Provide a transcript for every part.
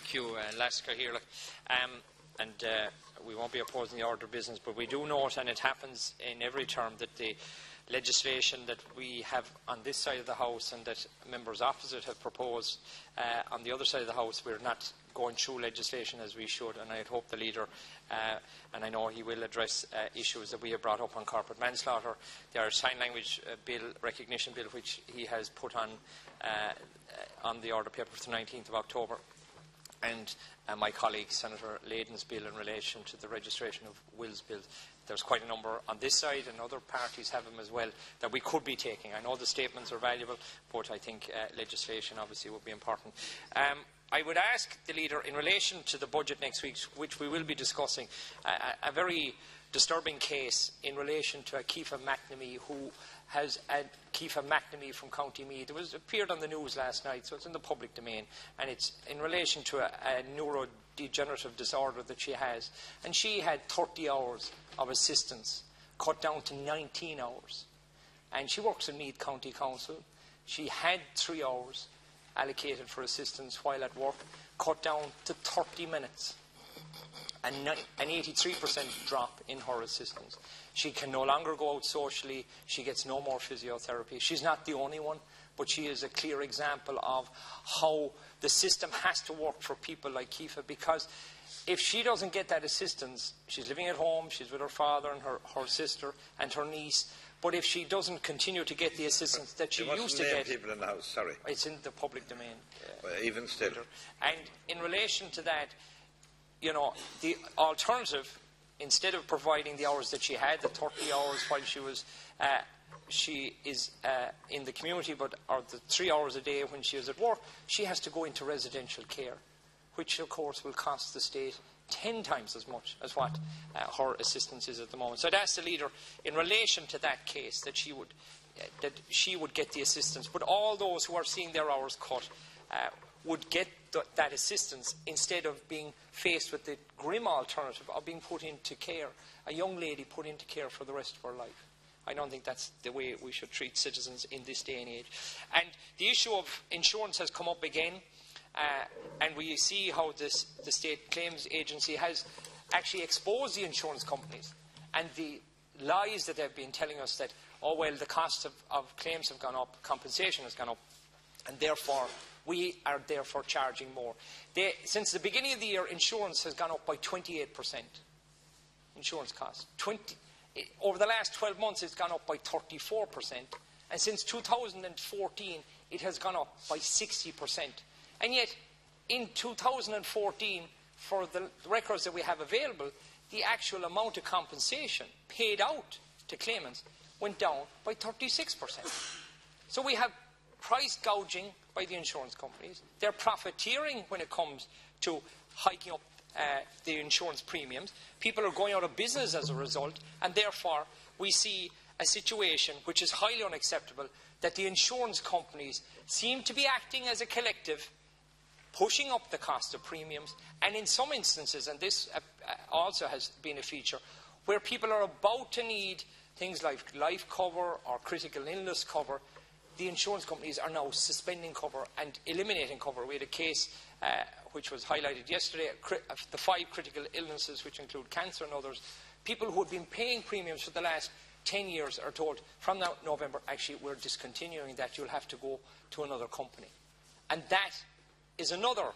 Thank you, Lasker here. We won't be opposing the order of business, but we do note, and it happens in every term, that the legislation that we have on this side of the House and that members opposite have proposed on the other side of the House, we're not going through legislation as we should, and I hope the leader, and I know he will address issues that we have brought up on corporate manslaughter, the Irish Sign Language Bill, recognition bill, which he has put on the order paper for the 19th of October, and my colleague Senator Layden's bill in relation to the registration of wills bill. There's quite a number on this side, and other parties have them as well, that we could be taking. I know the statements are valuable, but I think legislation obviously would be important. I would ask the leader, in relation to the budget next week, which we will be discussing, a very disturbing case in relation to Kiefer McNamee, who has Kiefer McNamee from County Meath. It appeared on the news last night, so it's in the public domain, and it's in relation to a neurodegenerative disorder that she has. And she had 30 hours of assistance cut down to 19 hours. And she works in Meath County Council. She had 3 hours allocated for assistance while at work, cut down to 30 minutes. An 83% drop in her assistance. She can no longer go out socially. She gets no more physiotherapy. She's not the only one, but she is a clear example of how the system has to work for people like Kiefer, because if she doesn't get that assistance, she's living at home, she's with her father and her sister and her niece, but if she doesn't continue to get the assistance that she used to get... people in the House, sorry. It's in the public domain. Well, even still. And in relation to that, you know, the alternative, instead of providing the hours that she had, the 30 hours while she is in the community, or the 3 hours a day when she is at work, she has to go into residential care, which of course will cost the state 10 times as much as what her assistance is at the moment. So I'd ask the leader, in relation to that case, that she would get the assistance, but all those who are seeing their hours cut would get that assistance instead of being faced with the grim alternative of being put into care, a young lady put into care for the rest of her life. I don't think that's the way we should treat citizens in this day and age. And the issue of insurance has come up again, and we see how the State Claims Agency has actually exposed the insurance companies and the lies that they've been telling us that, oh well, the cost of claims have gone up, compensation has gone up, and therefore we are therefore charging more. Since the beginning of the year, insurance has gone up by 28%. Insurance costs. Over the last 12 months, it's gone up by 34%. And since 2014, it has gone up by 60%. And yet, in 2014, for the records that we have available, the actual amount of compensation paid out to claimants went down by 36%. So we have price gouging by the insurance companies. They're profiteering when it comes to hiking up the insurance premiums. People are going out of business as a result, and therefore we see a situation which is highly unacceptable, that the insurance companies seem to be acting as a collective, pushing up the cost of premiums, and in some instances, and this also has been a feature, where people are about to need things like life cover or critical illness cover, the insurance companies are now suspending cover and eliminating cover. We had a case which was highlighted yesterday, the 5 critical illnesses, which include cancer and others. People who have been paying premiums for the last 10 years are told, from now November, actually, we're discontinuing that, you'll have to go to another company. And that is another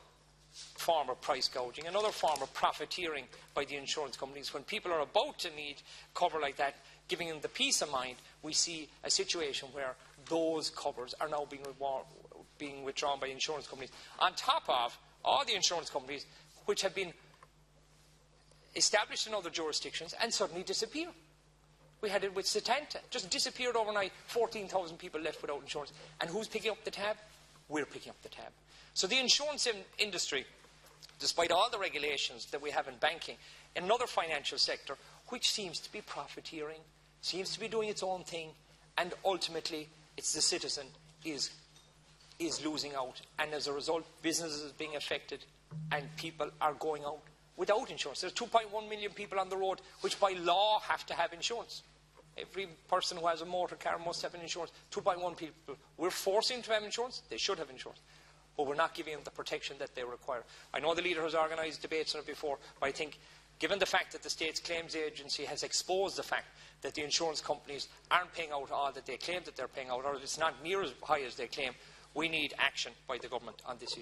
form of price gouging, another form of profiteering by the insurance companies. When people are about to need cover like that, giving them the peace of mind, we see a situation where those covers are now being withdrawn by insurance companies, on top of all the insurance companies which have been established in other jurisdictions and suddenly disappear. We had it with Setanta, just disappeared overnight, 14,000 people left without insurance. And who's picking up the tab? We're picking up the tab. So the insurance industry, despite all the regulations that we have in banking, another financial sector, which seems to be profiteering, seems to be doing its own thing, and ultimately it's the citizen is losing out, and as a result businesses are being affected and people are going out without insurance. There's 2.1 million people on the road which by law have to have insurance. Every person who has a motor car must have an insurance. 2.1 people. We're forcing them to have insurance. They should have insurance. but we're not giving them the protection that they require. I know the leader has organised debates on it before, but I think given the fact that the State's Claims Agency has exposed the fact that the insurance companies aren't paying out all that they claim that they're paying out, or it's not near as high as they claim, we need action by the government on this issue.